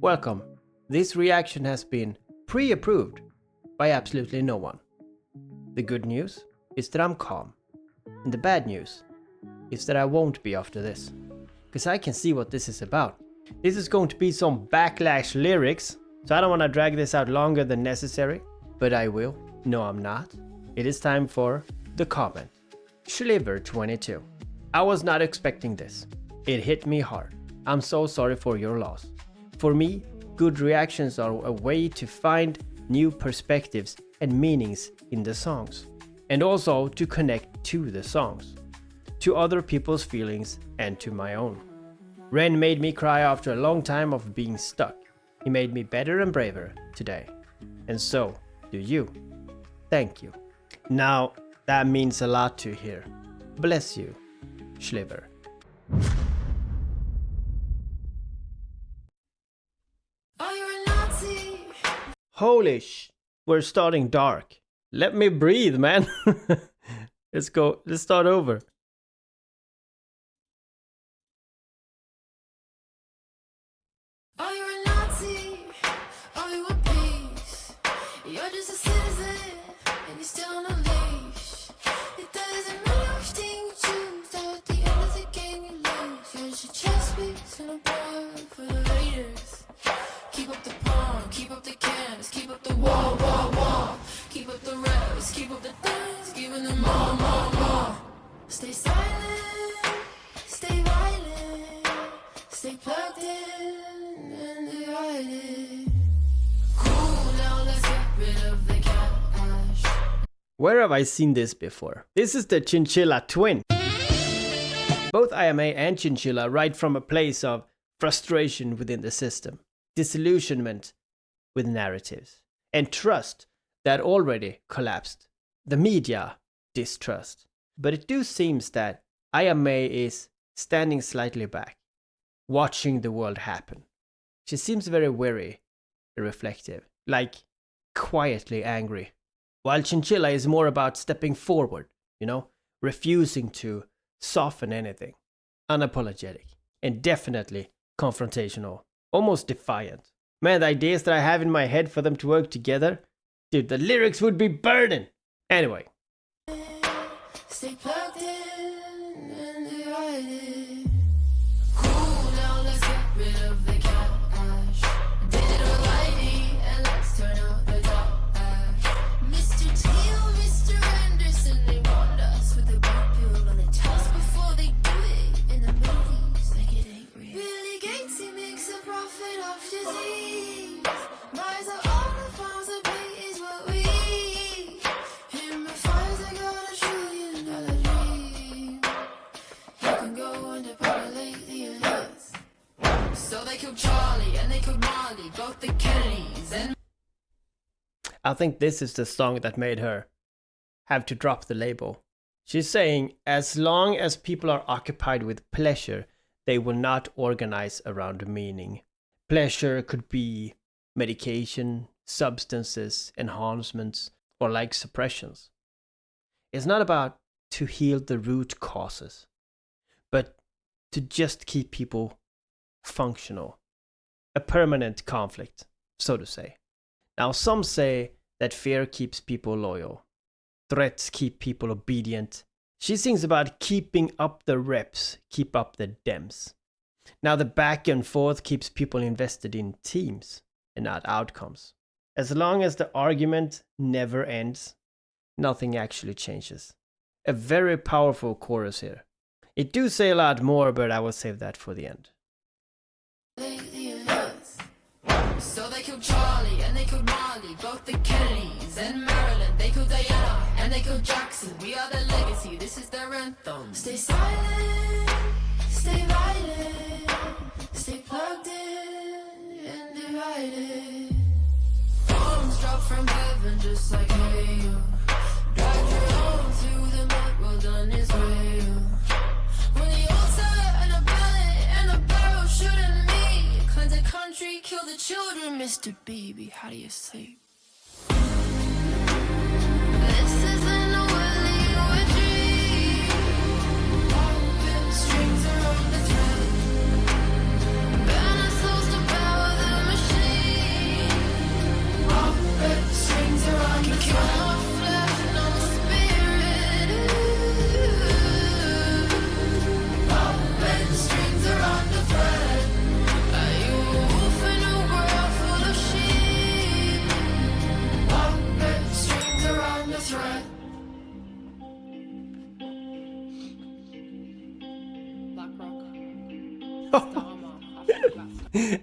Welcome. This reaction has been pre-approved by absolutely no one. The good news is that I'm calm. And the bad news is that I won't be after this. Because I can see what this is about. This is going to be some backlash lyrics, so I don't want to drag this out longer than necessary. But I will. No, I'm not. It is time for the comment. Schliver22. I was not expecting this. It hit me hard. I'm so sorry for your loss. For me, good reactions are a way to find new perspectives and meanings in the songs. And also to connect to the songs, to other people's feelings and to my own. Ren made me cry after a long time of being stuck. He made me better and braver today. And so do you. Thank you. Now, that means a lot to hear. Bless you, Schliver. Holy sh... We're starting dark. Let me breathe, man. Let's go. Let's start over. Are you a Nazi? Are you a piece? You're just a citizen, and you're still on a leash. It doesn't matter which thing you choose. At the end of the game, you lose. You're just a chess piece and a pawn for the Raiders. Keep up the pawn, keep up the cans, keep up the wall, wall, wall. Keep up the reps, keep up the dance, giving them more. Stay silent, stay violent, stay plugged in and divided. Cool, now let's get rid of the cash. Where have I seen this before? This is the Chinchilla Twin. Both Iyah May and Chinchilla write from a place of frustration within the system, disillusionment with narratives, and trust that already collapsed. The media distrust. But it do seems that Iyah May is standing slightly back, watching the world happen. She seems very weary and reflective, like quietly angry. While Chinchilla is more about stepping forward, refusing to soften anything, unapologetic, and definitely confrontational, almost defiant. Man, the ideas that I have in my head for them to work together, dude, the lyrics would be burning. Anyway. Stay plugged in and divided. Cool, now let's get rid of the cash. Digital ID and let's turn out the top ash. Mr. Teal, Mr. Anderson, they warned us with the blue pill on the test before they do it in the movies like it ain't real. Billy Gates, he makes a profit off disease. Buys up all the farms of pay is what we eat. Him and Pfizer got a $1 trillion dream. You can go and depopulate the elites. So they killed Charlie and they killed Molly, both the Kennedys and... I think this is the song that made her have to drop the label. She's saying, as long as people are occupied with pleasure, they will not organize around meaning. Pleasure could be medication, substances, enhancements, or like suppressions. It's not about to heal the root causes, but to just keep people functional. A permanent conflict, so to say. Now, some say that fear keeps people loyal. Threats keep people obedient. She sings about keeping up the reps, keep up the dems. Now, the back and forth keeps people invested in teams and not outcomes. As long as the argument never ends, nothing actually changes. A very powerful chorus here. It do say a lot more, but I will save that for the end. So they killed Charlie and they killed Molly, both the Kennedys and Maryland. They killed Diana and they killed Jackson. We are the legacy, this is their anthem. Stay silent, stay violent, stay plugged in and divided. Bombs drop from heaven just like hail. Drive your home through the mud, well done Israel. When the altar and a bullet and a barrel shooting me, cleanse the country, kill the children, Mr. Baby, how do you sleep? This isn't a willy or a dream. Strings around the thread. Burn our souls to power the machine.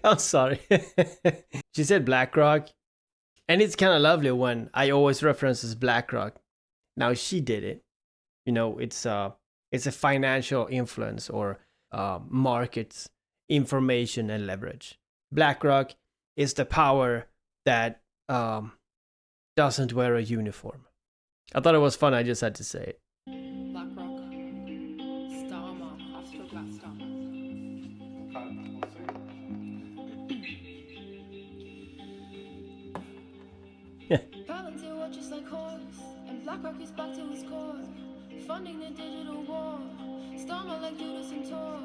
I'm sorry. She said Black Rock, and it's kind of lovely when I always references Black Rock. Now she did it. You know, it's a financial influence or markets, information, and leverage. BlackRock is the power that doesn't wear a uniform. I thought it was fun. I just had to say it. BlackRock, Starmer. I have to talk about Starmer. Palantir watches like horse, and BlackRock is back to its core, funding the digital war. Starmer like Judas and Tor.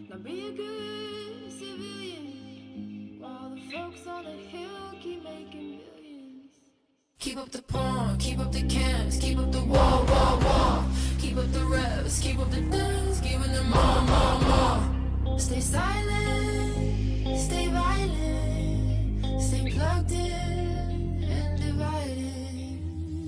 Now be a good civilian, while the folks on the hill keep making billions. Keep up the porn, keep up the cans, keep up the wall, wall, wall. Keep up the revs, keep up the dance, giving them more, more, more. Stay silent, stay violent, stay plugged in and divided.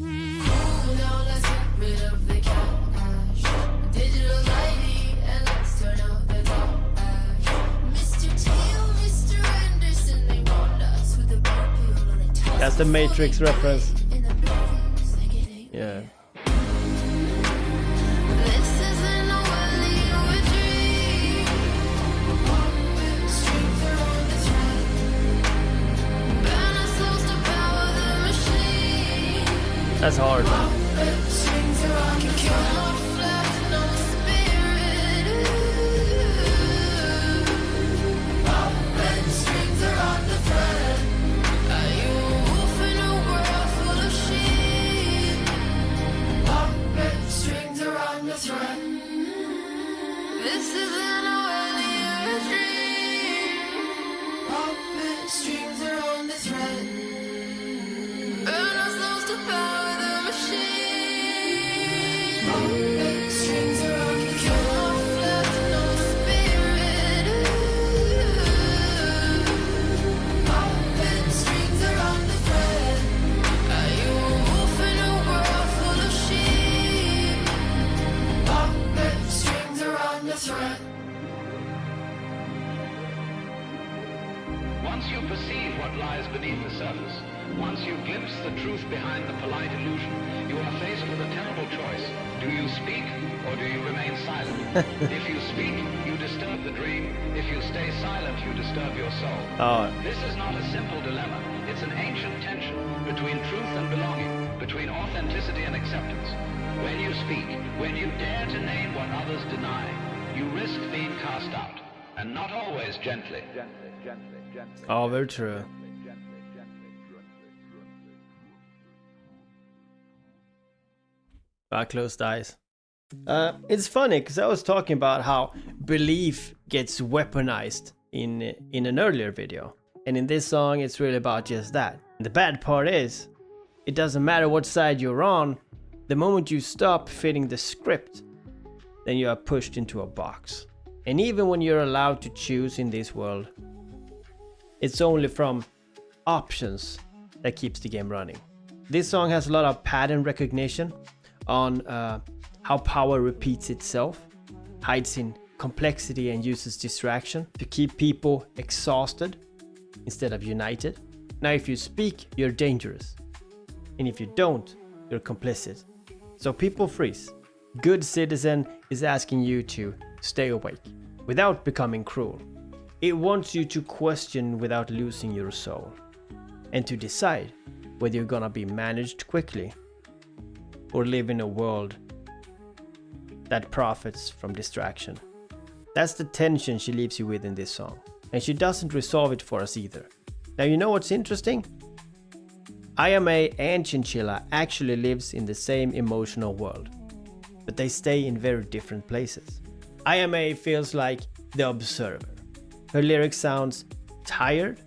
Cool down, let's get rid of the cash. Digital lighting, and let's turn out the trash. Mr. Teal, Mr. Anderson, they want us with the blue pill on the top. That's the Matrix reference. Yeah. This isn't a valley or a dream. Strings are on the thread. Burn ourselves to power the machine. That's hard, man. Strings are on the kill no flesh, no spirit. Puppet strings are on the thread. Are you a wolf in a world full of sheep? Puppet strings are on the thread. This isn't a valley or a dream. Puppet strings are on the thread. Burn ourselves to power the machine. Puppet strings are on the kill no flesh, no spirit. Puppet strings are on the thread. Are you a wolf in a world full of sheep? Puppet strings are on the thread. Once you perceive what lies beneath the surface, once you glimpse the truth behind the polite illusion, you are faced with a terrible choice. Do you speak or do you remain silent? If you speak, you disturb the dream. If you stay silent, you disturb your soul. Oh, This is not a simple dilemma. It's an ancient tension between truth and belonging, between authenticity and acceptance. When you speak, when you dare to name what others deny, you risk being cast out, and not always gently. oh, very true. I closed eyes. It's funny because I was talking about how belief gets weaponized in an earlier video, and in this song it's really about just that. The bad part is, it doesn't matter what side you're on. The moment you stop fitting the script, then you are pushed into a box. And even when you're allowed to choose in this world, it's only from options that keeps the game running. This song has a lot of pattern recognition on how power repeats itself, hides in complexity and uses distraction to keep people exhausted instead of united. Now if you speak, you're dangerous, and if you don't, you're complicit. So people freeze. Good Citizen is asking you to stay awake without becoming cruel. It wants you to question without losing your soul, and to decide whether you're gonna be managed quickly or live in a world that profits from distraction. That's the tension she leaves you with in this song, and she doesn't resolve it for us either. Now you know what's interesting? Iyah May and Chinchilla actually lives in the same emotional world, but they stay in very different places. Iyah May feels like the observer. Her lyric sounds tired,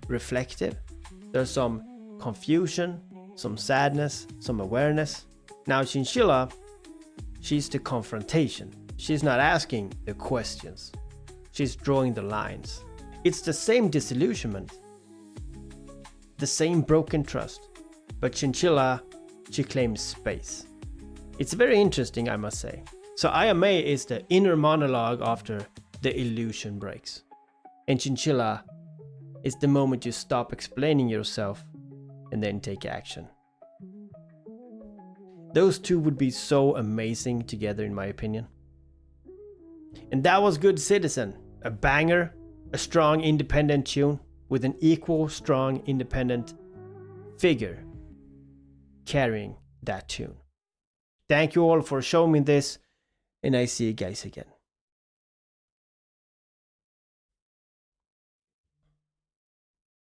reflective. There's some confusion, some sadness, some awareness. Now Chinchilla, she's the confrontation. She's not asking the questions. She's drawing the lines. It's the same disillusionment, the same broken trust, but Chinchilla, she claims space. It's very interesting, I must say. So Iyah May is the inner monologue after the illusion breaks. And Chinchilla is the moment you stop explaining yourself and then take action. Those two would be so amazing together, in my opinion. And that was Good Citizen, a banger, a strong independent tune with an equal strong independent figure carrying that tune. Thank you all for showing me this, and I see you guys again.